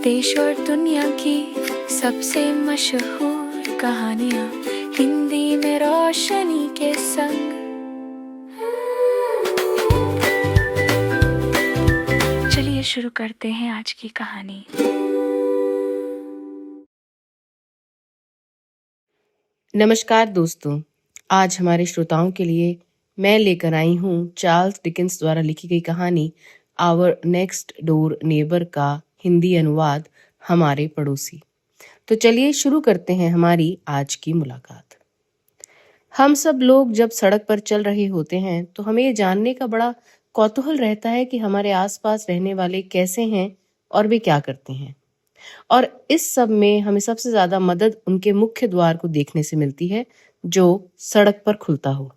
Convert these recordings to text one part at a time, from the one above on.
देश और दुनिया की सबसे मशहूर कहानियाँ हिंदी में रोशनी के संग। चलिए शुरू करते हैं आज की कहानी। नमस्कार दोस्तों, आज हमारे श्रोताओं के लिए मैं लेकर आई हूँ चार्ल्स डिकेंस द्वारा लिखी गई कहानी आवर नेक्स्ट डोर नेबर का हिंदी अनुवाद हमारे पड़ोसी। तो चलिए शुरू करते हैं हमारी आज की मुलाकात। हम सब लोग जब सड़क पर चल रहे होते हैं तो हमें ये जानने का बड़ा कौतूहल रहता है कि हमारे आसपास रहने वाले कैसे हैं और वे क्या करते हैं। और इस सब में हमें सबसे ज्यादा मदद उनके मुख्य द्वार को देखने से मिलती है जो सड़क पर खुलता हो।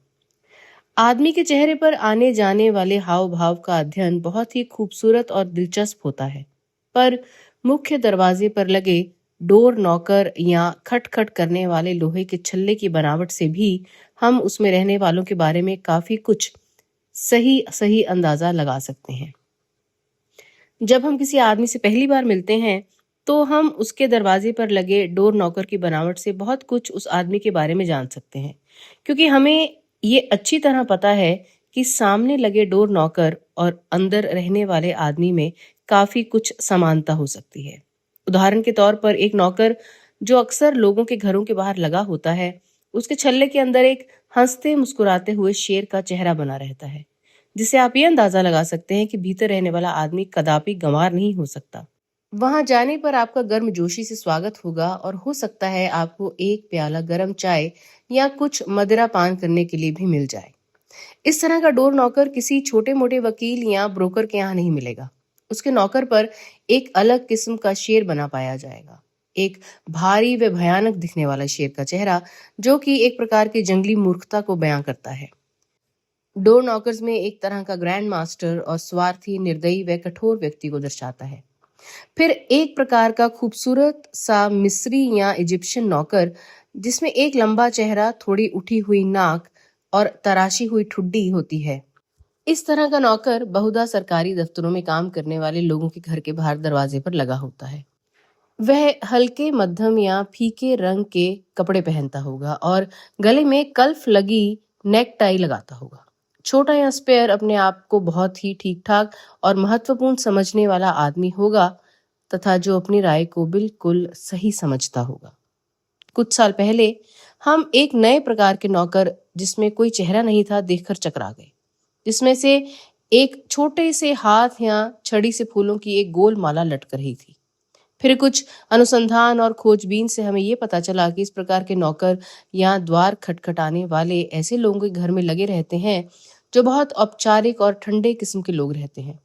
आदमी के चेहरे पर आने जाने वाले हाव भाव का अध्ययन बहुत ही खूबसूरत और दिलचस्प होता है, पर मुख्य दरवाजे पर लगे डोर नॉकर या खटखट करने वाले लोहे के छल्ले की बनावट से भी हम उसमें रहने वालों के बारे में काफी कुछ सही सही अंदाजा लगा सकते हैं। जब हम किसी आदमी से पहली बार मिलते हैं तो हम उसके दरवाजे पर लगे डोर नॉकर की बनावट से बहुत कुछ उस आदमी के बारे में जान सकते हैं, क्योंकि हमें ये अच्छी तरह पता है कि सामने लगे डोर नॉकर और अंदर रहने वाले आदमी में काफी कुछ समानता हो सकती है। उदाहरण के तौर पर एक नौकर जो अक्सर लोगों के घरों के बाहर लगा होता है, उसके छल्ले के अंदर एक हंसते मुस्कुराते हुए शेर का चेहरा बना रहता है, जिससे आप ये अंदाजा लगा सकते हैं कि भीतर रहने वाला आदमी कदापि गंवार नहीं हो सकता। वहां जाने पर आपका गर्मजोशी से स्वागत होगा और हो सकता है आपको एक प्याला गर्म चाय या कुछ मदिरा पान करने के लिए भी मिल जाए। इस तरह का डोर नौकर किसी छोटे मोटे वकील या ब्रोकर के यहाँ नहीं मिलेगा। उसके नौकर पर एक अलग किस्म का शेर बना पाया जाएगा, एक भारी व भयानक दिखने वाला शेर का चेहरा, जो कि एक प्रकार की जंगली मूर्खता को बयां करता है। डोर नॉकर्स में एक तरह का ग्रैंड मास्टर और स्वार्थी, निर्दयी व कठोर व्यक्ति को दर्शाता है। फिर एक प्रकार का खूबसूरत सा मिस्री या इजिप्शियन नौकर, जिसमें एक लंबा चेहरा, थोड़ी उठी हुई नाक और तराशी हुई ठुड्डी होती है। इस तरह का नौकर बहुधा सरकारी दफ्तरों में काम करने वाले लोगों के घर के बाहर दरवाजे पर लगा होता है। वह हल्के मध्यम या फीके रंग के कपड़े पहनता होगा और गले में कल्फ लगी नेक टाई लगाता होगा। छोटा या स्पेयर, अपने आप को बहुत ही ठीक ठाक और महत्वपूर्ण समझने वाला आदमी होगा तथा जो अपनी राय को बिल्कुल सही समझता होगा। कुछ साल पहले हम एक नए प्रकार के नौकर, जिसमें कोई चेहरा नहीं था, देखकर चकरा गए। जिसमें से एक छोटे से हाथ या छड़ी से फूलों की एक गोल माला लटक रही थी। फिर कुछ अनुसंधान और खोजबीन से हमें ये पता चला कि इस प्रकार के नौकर या द्वार खटखटाने वाले ऐसे लोगों के घर में लगे रहते हैं जो बहुत औपचारिक और ठंडे किस्म के लोग रहते हैं,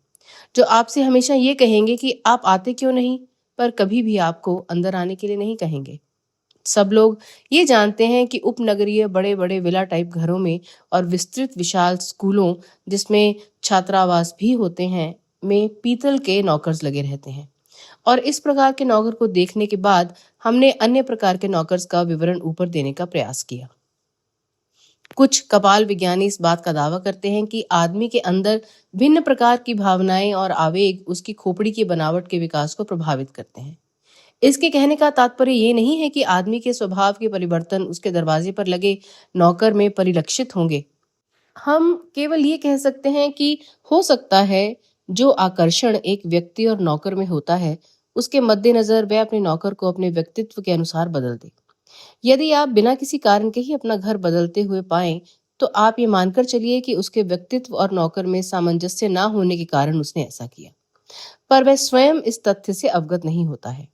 जो आपसे हमेशा ये कहेंगे कि आप आते क्यों नहीं, पर कभी भी आपको अंदर आने के लिए नहीं कहेंगे। सब लोग ये जानते हैं कि उपनगरीय बड़े बड़े विला टाइप घरों में और विस्तृत विशाल स्कूलों, जिसमें छात्रावास भी होते हैं, में पीतल के नौकर्स लगे रहते हैं। और इस प्रकार के नौकर को देखने के बाद हमने अन्य प्रकार के नौकर्स का विवरण ऊपर देने का प्रयास किया। कुछ कपाल विज्ञानी इस बात का दावा करते हैं कि आदमी के अंदर भिन्न प्रकार की भावनाएं और आवेग उसकी खोपड़ी की बनावट के विकास को प्रभावित करते हैं। इसके कहने का तात्पर्य ये नहीं है कि आदमी के स्वभाव के परिवर्तन उसके दरवाजे पर लगे नौकर में परिलक्षित होंगे। हम केवल ये कह सकते हैं कि हो सकता है जो आकर्षण एक व्यक्ति और नौकर में होता है, उसके मद्देनजर वह अपने नौकर को अपने व्यक्तित्व के अनुसार बदल दे। यदि आप बिना किसी कारण के ही अपना घर बदलते हुए पाएं, तो आप ये मानकर चलिए कि उसके व्यक्तित्व और नौकर में सामंजस्य ना होने के कारण उसने ऐसा किया, पर वह स्वयं इस तथ्य से अवगत नहीं होता है।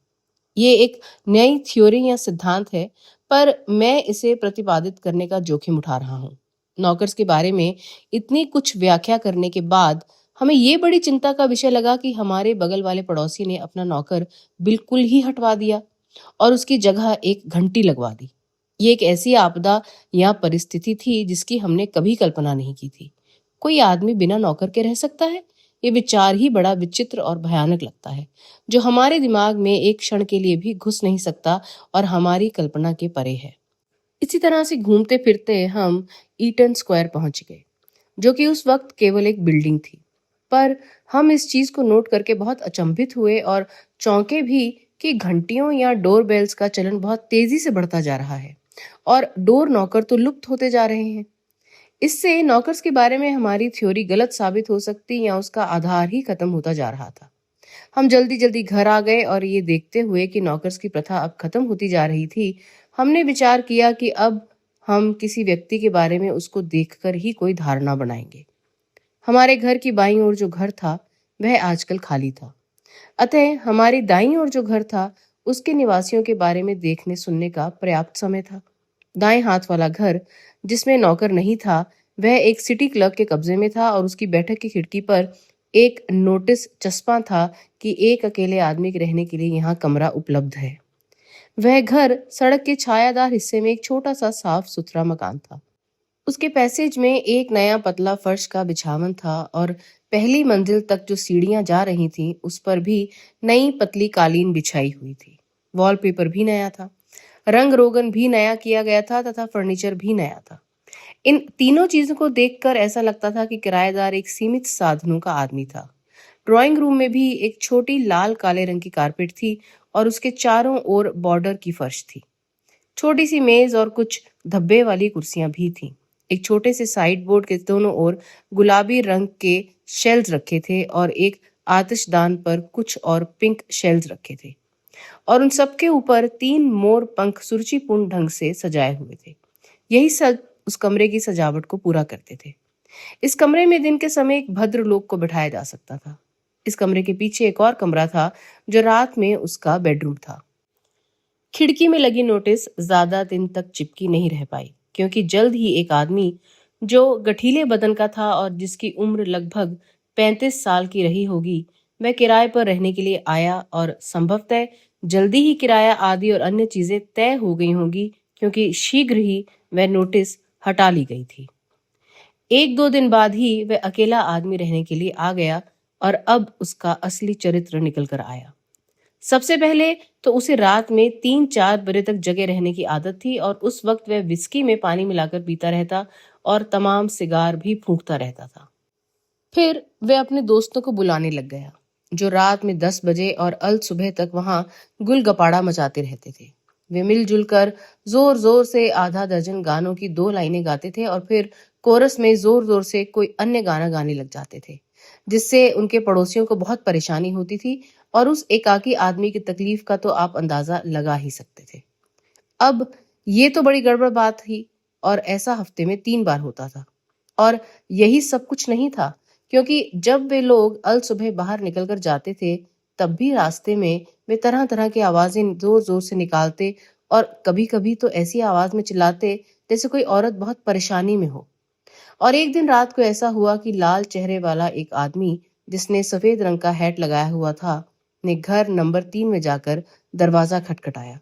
ये एक नई थ्योरी या सिद्धांत है, पर मैं इसे प्रतिपादित करने का जोखिम उठा रहा हूँ। नौकर्स के बारे में इतनी कुछ व्याख्या करने के बाद हमें ये बड़ी चिंता का विषय लगा कि हमारे बगल वाले पड़ोसी ने अपना नौकर बिल्कुल ही हटवा दिया और उसकी जगह एक घंटी लगवा दी। ये एक ऐसी आपदा या परिस्थिति थी जिसकी हमने कभी कल्पना नहीं की थी। कोई आदमी बिना नौकर के रह सकता है? ये विचार ही बड़ा विचित्र और भयानक लगता है, जो हमारे दिमाग में एक क्षण के लिए भी घुस नहीं सकता और हमारी कल्पना के परे है। इसी तरह से घूमते फिरते हम ईटन स्क्वायर पहुंच गए, जो कि उस वक्त केवल एक बिल्डिंग थी। पर हम इस चीज को नोट करके बहुत अचंभित हुए और चौंके भी कि घंटियों या डोर बेल्स का चलन बहुत तेजी से बढ़ता जा रहा है और डोर नॉकर तो लुप्त होते जा रहे हैं। इससे नॉकर्स के बारे में हमारी थ्योरी गलत साबित हो सकती या उसका आधार ही खत्म होता जा रहा था। हम जल्दी जल्दी घर आ गए और ये देखते हुए कि नौकर्स की प्रथा अब खत्म होती जा रही थी, हमने विचार किया कि अब हम किसी व्यक्ति के बारे में उसको देखकर ही कोई धारणा बनाएंगे। हमारे घर की बाईं ओर जो घर था वह आजकल खाली था, अतः हमारी दाईं ओर जो घर था उसके निवासियों के बारे में देखने सुनने का पर्याप्त समय था। दाएं हाथ वाला घर, जिसमें नौकर नहीं था, वह एक सिटी क्लर्क के कब्जे में था और उसकी बैठक की खिड़की पर एक नोटिस चस्पा था कि एक अकेले आदमी के रहने के लिए यहाँ कमरा उपलब्ध है। वह घर सड़क के छायादार हिस्से में एक छोटा सा साफ सुथरा मकान था। उसके पैसेज में एक नया पतला फर्श का बिछावन था और पहली मंजिल तक जो सीढ़ियां जा रही थीं उस पर भी नई पतली कालीन बिछाई हुई थी। वॉलपेपर भी नया था, रंग रोगन भी नया किया गया था तथा फर्नीचर भी नया था। इन तीनों चीजों को देखकर ऐसा लगता था कि किराएदार एक सीमित साधनों का आदमी था। ड्राइंग रूम में भी एक छोटी लाल काले रंग की कारपेट थी और उसके चारों ओर बॉर्डर की फर्श थी। छोटी सी मेज और कुछ धब्बे वाली कुर्सियां भी थीं। एक छोटे से साइड बोर्ड के दोनों ओर गुलाबी रंग के शेल्स रखे थे और एक आतिशदान पर कुछ और पिंक शेल्स रखे थे और उन सबके ऊपर 3 मोर पंख सुरुचिपूर्ण ढंग से सजाए हुए थे। यही सब उस कमरे की सजावट को पूरा करते थे। इस कमरे में दिन के समय एक भद्र लोग को बिठाया जा सकता था। इस कमरे के पीछे एक और कमरा था जो रात में उसका बेडरूम था। खिड़की में लगी नोटिस ज्यादा दिन तक चिपकी नहीं रह पाई, क्योंकि जल्द ही एक आदमी जो गठीले बदन का था और जिसकी उम्र लगभग 35 साल की रही होगी, वह किराए पर रहने के लिए आया और संभवतः जल्दी ही किराया आदि और अन्य चीजें तय हो गई होंगी, क्योंकि शीघ्र ही वह नोटिस हटा ली गई थी। 1-2 दिन बाद ही वह अकेला आदमी रहने के लिए आ गया और अब उसका असली चरित्र निकल कर आया। सबसे पहले तो उसे रात में 3-4 बजे तक जगे रहने की आदत थी और उस वक्त वह विस्की में पानी मिलाकर पीता रहता और तमाम सिगार भी फूंकता रहता था। फिर वह अपने दोस्तों को बुलाने लग गया, जो रात में 10 बजे और अल सुबह तक वहां गुलगपाड़ा मचाते रहते थे। वे मिलजुल कर जोर जोर से आधा दर्जन गानों की 2 लाइनें गाते थे और फिर कोरस में जोर जोर से कोई अन्य गाना गाने लग जाते थे, जिससे उनके पड़ोसियों को बहुत परेशानी होती थी और उस एकाकी आदमी की तकलीफ का तो आप अंदाजा लगा ही सकते थे। अब ये तो बड़ी गड़बड़ बात थी और ऐसा हफ्ते में 3 बार होता था। और यही सब कुछ नहीं था, क्योंकि जब वे लोग अल सुबह बाहर निकलकर जाते थे, तब भी रास्ते में वे तरह तरह की आवाजें जोर जोर से निकालते और कभी कभी तो ऐसी आवाज में चिल्लाते जैसे कोई औरत बहुत परेशानी में हो। और एक दिन रात को ऐसा हुआ कि लाल चेहरे वाला एक आदमी, जिसने सफेद रंग का हैट लगाया हुआ था, ने घर नंबर 3 में जाकर दरवाजा खटखटाया,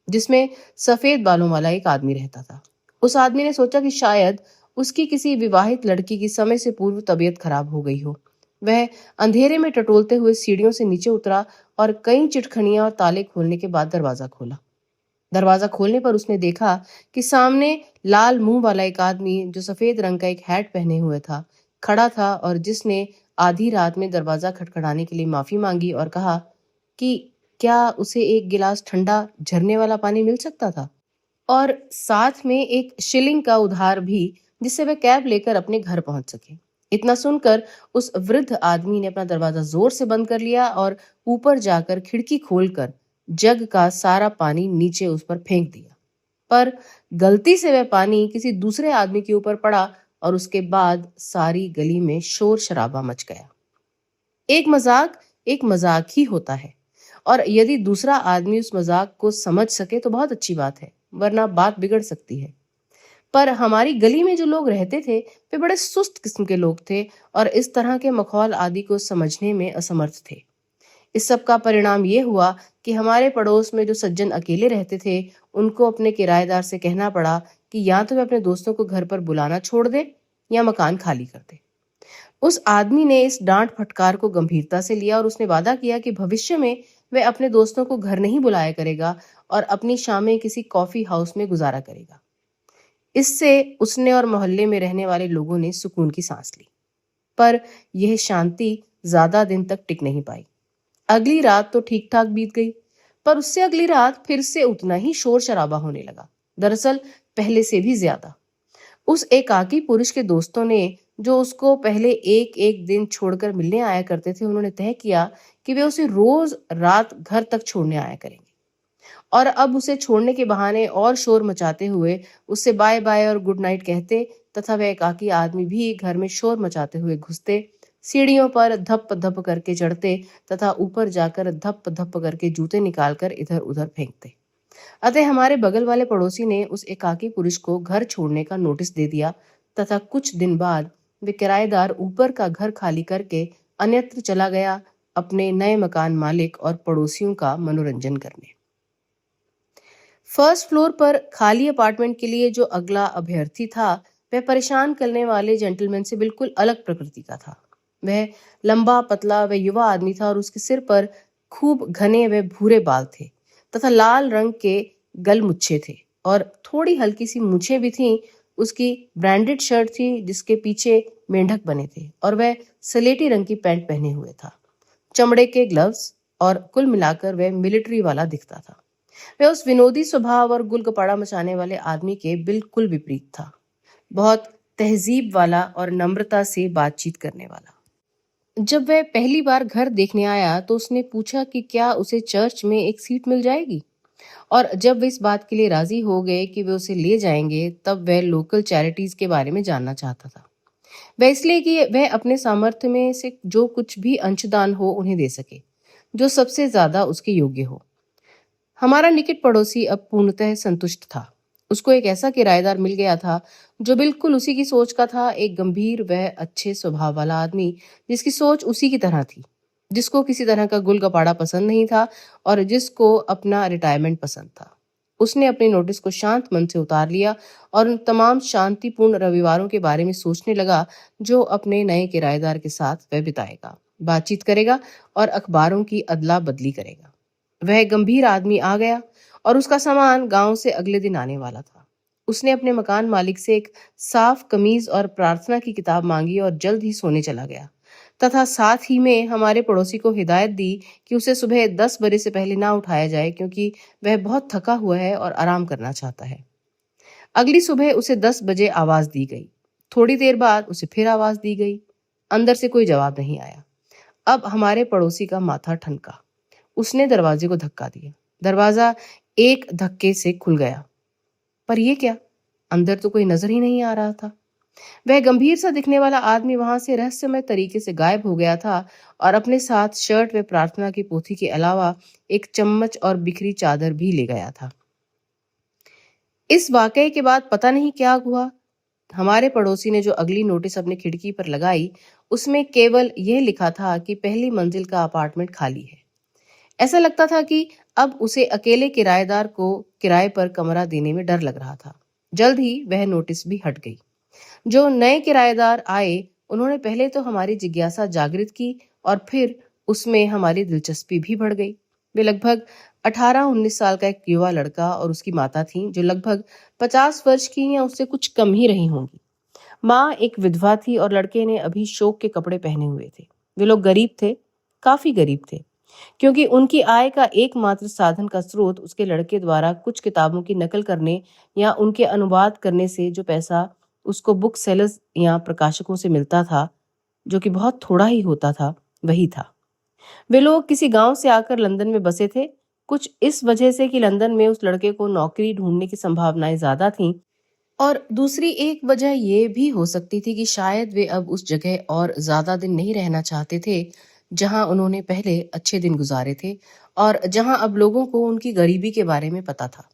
जिसमें सफेद बालों वाला एक आदमी रहता था। उस आदमी ने सोचा कि शायद उसकी किसी विवाहित लड़की की समय से पूर्व तबीयत खराब हो गई हो। वह अंधेरे में टटोलते हुए सीढ़ियों से नीचे उतरा और कई चिटखनियां और ताले खोलने के बाद दरवाजा खोला। दरवाजा खोलने पर उसने देखा कि सामने लाल मुंह वाला एक आदमी, जो सफेद रंग का एक हैट पहने हुए था, खड़ा था और जिसने आधी रात में दरवाजा खटखटाने के लिए माफी मांगी और कहा कि क्या उसे एक गिलास ठंडा झरने वाला पानी मिल सकता था, और साथ में एक शिलिंग का उधार भी, जिससे वह कैब लेकर अपने घर पहुंच सके। इतना सुनकर उस वृद्ध आदमी ने अपना दरवाजा जोर से बंद कर लिया और ऊपर जाकर खिड़की खोलकर जग का सारा पानी नीचे उस पर फेंक दिया। पर गलती से वह पानी किसी दूसरे आदमी के ऊपर पड़ा और उसके बाद सारी गली में शोर शराबा मच गया। एक मजाक ही होता है, और यदि दूसरा आदमी उस मजाक को समझ सके तो बहुत अच्छी बात है, वरना बात बिगड़ सकती है। पर हमारी गली में जो लोग रहते थे वे बड़े सुस्त किस्म के लोग थे और इस तरह के मखौल आदि को समझने में असमर्थ थे। इस सब का परिणाम ये हुआ कि हमारे पड़ोस में जो सज्जन अकेले रहते थे, उनको अपने किराएदार से कहना पड़ा कि या तो वे अपने दोस्तों को घर पर बुलाना छोड़ दे या मकान खाली कर दे। उस आदमी ने इस डांट फटकार को गंभीरता से लिया और उसने वादा किया कि भविष्य में वह अपने दोस्तों को घर नहीं बुलाया करेगा और अपनी शामें किसी कॉफी हाउस में गुजारा करेगा। इससे उसने और मोहल्ले में रहने वाले लोगों ने सुकून की सांस ली। पर यह शांति ज्यादा दिन तक टिक नहीं पाई। अगली रात तो ठीक ठाक बीत गई, पर उससे अगली रात फिर से उतना ही शोर शराबा होने लगा, दरअसल पहले से भी ज्यादा। उस एकाकी पुरुष के दोस्तों ने, जो उसको पहले एक एक दिन छोड़कर मिलने आया करते थे, उन्होंने तय किया कि वे उसे रोज रात घर तक छोड़ने आया करेंगे। और अब उसे छोड़ने के बहाने और शोर मचाते हुए उससे बाय बाय और गुड नाइट कहते, तथा वह एकाकी आदमी भी घर में शोर मचाते हुए घुसते, सीढ़ियों पर धप धप करके चढ़ते तथा ऊपर जाकर धप धप करके जूते निकालकर इधर उधर फेंकते। अतः हमारे बगल वाले पड़ोसी ने उस एकाकी पुरुष को घर छोड़ने का नोटिस दे दिया तथा कुछ दिन बाद वे किराएदार ऊपर का घर खाली करके अन्यत्र चला गया, अपने नए मकान मालिक और पड़ोसियों का मनोरंजन करने। फर्स्ट फ्लोर पर खाली अपार्टमेंट के लिए जो अगला अभ्यर्थी था, वह परेशान करने वाले जेंटलमैन से बिल्कुल अलग प्रकृति का था। वह लंबा पतला व युवा आदमी था और उसके सिर पर खूब घने व भूरे बाल थे तथा लाल रंग के गलमुच्छे थे और थोड़ी हल्की सी मूछें भी थीं। उसकी ब्रांडेड शर्ट थी जिसके पीछे मेंढक बने थे और वह सलेटी रंग की पैंट पहने हुए था, चमड़े के ग्लव्स, और कुल मिलाकर वह मिलिट्री वाला दिखता था। वह उस विनोदी स्वभाव और गुलगपाड़ा मचाने वाले आदमी के बिल्कुल विपरीत था, बहुत तहजीब वाला और नम्रता से बातचीत करने वाला। जब वह पहली बार घर देखने आया तो उसने पूछा कि क्या उसे चर्च में एक सीट मिल जाएगी, और जब वे इस बात के लिए राजी हो गए कि वे उसे ले जाएंगे, तब वह लोकल चैरिटीज के बारे में जानना चाहता था। वह इसलिए कि वह अपने सामर्थ्य में से जो कुछ भी अंशदान हो उन्हें दे सके, जो सबसे ज्यादा उसके योग्य हो। हमारा निकट पड़ोसी अब पूर्णतः संतुष्ट था। उसको एक ऐसा किराएदार मिल गया था जो बिल्कुल उसी की सोच का था, एक गंभीर व अच्छे स्वभाव वाला आदमी जिसकी सोच उसी की तरह थी, जिसको किसी तरह का गुलगपाड़ा पसंद नहीं था और जिसको अपना रिटायरमेंट पसंद था। उसने अपनी नोटिस को शांत मन से उतार लिया और उन तमाम शांतिपूर्ण रविवारों के बारे में सोचने लगा जो अपने नए किराएदार के साथ वह बिताएगा, बातचीत करेगा और अखबारों की अदला बदली करेगा। वह गंभीर आदमी आ गया और उसका सामान गांव से अगले दिन आने वाला था। उसने अपने मकान मालिक से एक साफ कमीज और प्रार्थना की किताब मांगी और जल्द ही सोने चला गया, तथा साथ ही में हमारे पड़ोसी को हिदायत दी कि उसे सुबह 10 बजे से पहले ना उठाया जाए, क्योंकि वह बहुत थका हुआ है और आराम करना चाहता है। अगली सुबह उसे 10 बजे आवाज दी गई। थोड़ी देर बाद उसे फिर आवाज दी गई। अंदर से कोई जवाब नहीं आया। अब हमारे पड़ोसी का माथा ठनका। उसने दरवाजे को धक्का दिया। दरवाजा एक धक्के से खुल गया, पर यह क्या, अंदर तो कोई नजर ही नहीं आ रहा था। वह गंभीर सा दिखने वाला आदमी वहां से रहस्यमय तरीके से गायब हो गया था और अपने साथ शर्ट व प्रार्थना की पोथी के अलावा एक चम्मच और बिखरी चादर भी ले गया था। इस वाकये के बाद पता नहीं क्या हुआ। हमारे पड़ोसी ने जो अगली नोटिस अपनी खिड़की पर लगाई, उसमें केवल यह लिखा था कि पहली मंजिल का अपार्टमेंट खाली है। ऐसा लगता था कि अब उसे अकेले किराएदार को किराए पर कमरा देने में डर लग रहा था। जल्द ही वह नोटिस भी हट गई। जो नए किराएदार आए, उन्होंने पहले तो हमारी जिज्ञासा जागृत की और फिर उसमें हमारी दिलचस्पी भी बढ़ गई। वे लगभग 18-19 साल का एक युवा लड़का और उसकी माता थी, जो लगभग 50 वर्ष की या उससे कुछ कम ही रही होंगी। माँ एक विधवा थी और लड़के ने अभी शोक के कपड़े पहने हुए थे। वे लोग गरीब थे, काफी गरीब थे, क्योंकि उनकी आय का एकमात्र साधन का स्रोत उसके लड़के द्वारा कुछ किताबों की नकल करने या उनके अनुवाद करने से जो पैसा उसको बुक सेलर्स या प्रकाशकों से मिलता था, जो कि बहुत थोड़ा ही होता था, वही था। वे लोग किसी गांव से आकर लंदन में बसे थे, कुछ इस वजह से कि लंदन में उस लड़के को नौकरी ढूंढने की संभावनाएं ज्यादा थीं, और दूसरी एक वजह यह भी हो सकती थी कि शायद वे अब उस जगह और ज्यादा दिन नहीं रहना चाहते थे जहां उन्होंने पहले अच्छे दिन गुजारे थे और जहां अब लोगों को उनकी गरीबी के बारे में पता था।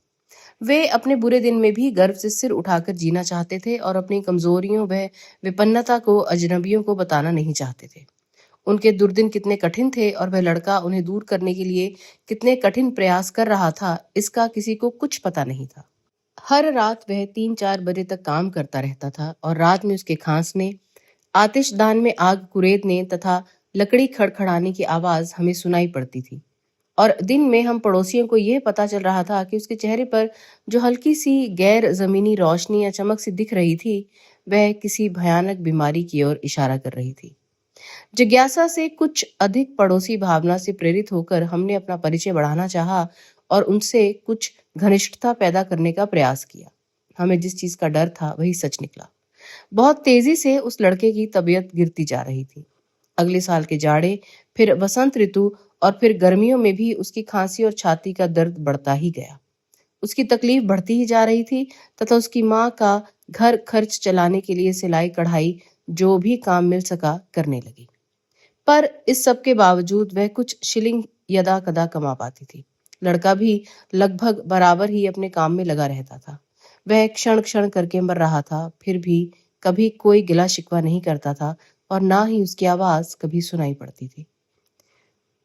वे अपने बुरे दिन में भी गर्व से सिर उठाकर जीना चाहते थे और अपनी कमजोरियों व विपन्नता को अजनबियों को बताना नहीं चाहते थे। उनके दुर्दिन कितने कठिन थे और वह लड़का उन्हें दूर करने के लिए कितने कठिन प्रयास कर रहा था, इसका किसी को कुछ पता नहीं था। हर रात वह 3-4 बजे तक काम करता रहता था और रात में उसके खांसने, आतिशदान में आग कुरेदने तथा लकड़ी खड़खड़ाने की आवाज हमें सुनाई पड़ती थी और दिन में हम पड़ोसियों को यह पता चल रहा था कि उसके चेहरे पर जो हल्की सी गैर जमीनी रोशनी या चमक सी दिख रही थी, वह किसी भयानक बीमारी की ओर इशारा कर रही थी। जिज्ञासा से कुछ अधिक पड़ोसी भावना से प्रेरित होकर हमने अपना परिचय बढ़ाना चाहा और उनसे कुछ घनिष्ठता पैदा करने का प्रयास किया। हमें जिस चीज का डर था वही सच निकला। बहुत तेजी से उस लड़के की तबीयत गिरती जा रही थी। अगले साल के जाड़े, फिर बसंत ऋतु और फिर गर्मियों में भी उसकी खांसी और छाती का दर्द बढ़ता ही गया। उसकी तकलीफ बढ़ती ही जा रही थी तथा उसकी माँ का घर खर्च चलाने के लिए सिलाई कढ़ाई जो भी काम मिल सका करने लगी। पर इस सब के बावजूद वह कुछ शिलिंग यदा कदा कमा पाती थी। लड़का भी लगभग बराबर ही अपने काम में लगा रहता था। वह क्षण क्षण करके मर रहा था, फिर भी कभी कोई गिला शिकवा नहीं करता था और ना ही उसकी आवाज कभी सुनाई पड़ती थी।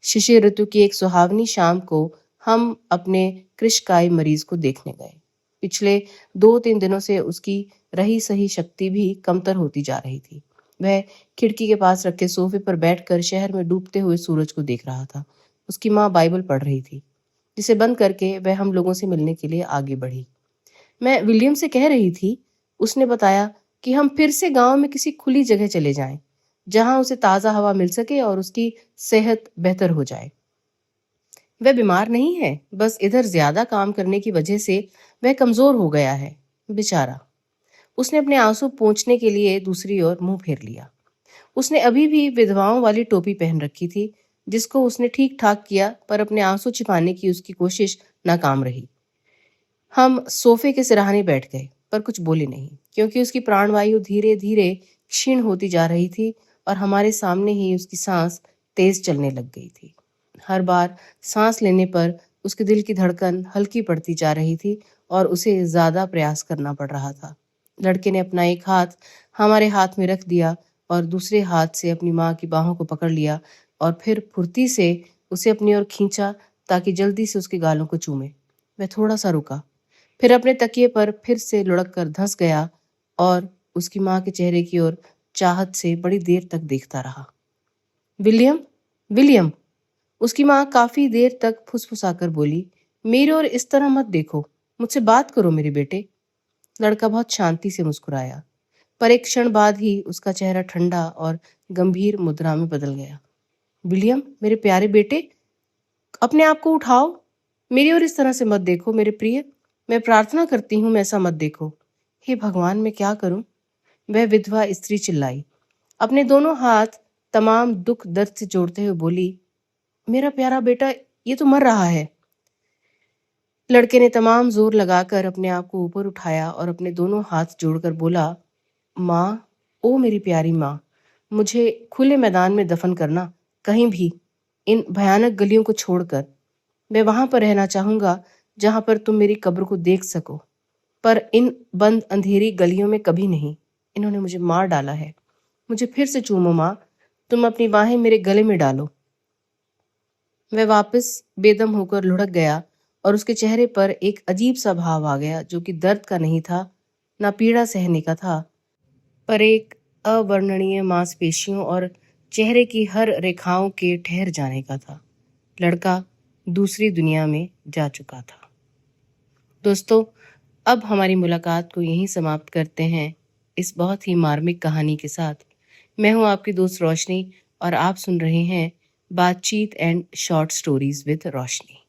शिशिर ऋतु की एक सुहावनी शाम को हम अपने कृशकाय मरीज को देखने गए। पिछले 2-3 दिनों से उसकी रही सही शक्ति भी कमतर होती जा रही थी। वह खिड़की के पास रखे सोफे पर बैठकर शहर में डूबते हुए सूरज को देख रहा था। उसकी माँ बाइबल पढ़ रही थी, जिसे बंद करके वह हम लोगों से मिलने के लिए आगे बढ़ी। मैं विलियम से कह रही थी, उसने बताया कि हम फिर से गांव में किसी खुली जगह चले जाएं, जहां उसे ताजा हवा मिल सके और उसकी सेहत बेहतर हो जाए। वह बीमार नहीं है, बस इधर ज्यादा काम करने की वजह से वह कमजोर हो गया है, बेचारा। उसने अपने आंसू पोंछने के लिए दूसरी ओर मुंह फेर लिया। उसने अभी भी विधवाओं वाली टोपी पहन रखी थी, जिसको उसने ठीक ठाक किया, पर अपने आंसू छिपाने की उसकी कोशिश नाकाम रही। हम सोफे के सिरहाने बैठ गए, पर कुछ बोले नहीं, क्योंकि उसकी प्राणवायु धीरे धीरे क्षीण होती जा रही थी और हमारे सामने ही उसकी सांस तेज चलने लग गई थी। हर बार सांस लेने पर उसके दिल की धड़कन हल्की पड़ती जा रही थी और उसे ज्यादा प्रयास करना पड़ रहा था। लड़के ने अपना एक हाथ हमारे हाथ में रख दिया और दूसरे हाथ से अपनी माँ की बाहों को पकड़ लिया और फिर फुर्ती से उसे अपनी ओर खींचा ताकि जल्दी से उसके गालों को चूमे। वह थोड़ा सा रुका, फिर अपने तकिए पर फिर से लुढ़क कर धंस गया और उसकी माँ के चेहरे की ओर चाहत से बड़ी देर तक देखता रहा। विलियम, विलियम, उसकी माँ काफी देर तक फुसफुसाकर बोली, मेरी ओर इस तरह मत देखो, मुझसे बात करो मेरे बेटे। लड़का बहुत शांति से मुस्कुराया, पर एक क्षण बाद ही उसका चेहरा ठंडा और गंभीर मुद्रा में बदल गया। विलियम, मेरे प्यारे बेटे, अपने आप को उठाओ, मेरी ओर इस तरह से मत देखो मेरे प्रिय, मैं प्रार्थना करती हूँ ऐसा मत देखो। हे भगवान, मैं क्या करूं? वह विधवा स्त्री चिल्लाई, अपने दोनों हाथ तमाम दुख दर्द से जोड़ते हुए बोली, मेरा प्यारा बेटा, ये तो मर रहा है। लड़के ने तमाम जोर लगाकर अपने आप को ऊपर उठाया और अपने दोनों हाथ जोड़कर बोला, माँ, ओ मेरी प्यारी माँ, मुझे खुले मैदान में दफन करना, कहीं भी, इन भयानक गलियों को छोड़कर। मैं वहां पर रहना चाहूंगा जहां पर तुम मेरी कब्र को देख सको, पर इन बंद अंधेरी गलियों में कभी नहीं। इन्होंने मुझे मार डाला है। मुझे फिर से चूमो माँ, तुम अपनी बाहें मेरे गले में डालो। वह वापस बेदम होकर लुढ़क गया और उसके चेहरे पर एक अजीब सा भाव आ गया, जो कि दर्द का नहीं था, ना पीड़ा सहने का था, पर एक अवर्णनीय मांसपेशियों और चेहरे की हर रेखाओं के ठहर जाने का था। लड़का दूसरी दुनिया में जा चुका था। दोस्तों, अब हमारी मुलाकात को यहीं समाप्त करते हैं इस बहुत ही मार्मिक कहानी के साथ। मैं हूं आपकी दोस्त रोशनी और आप सुन रहे हैं बातचीत and short stories with Roshni.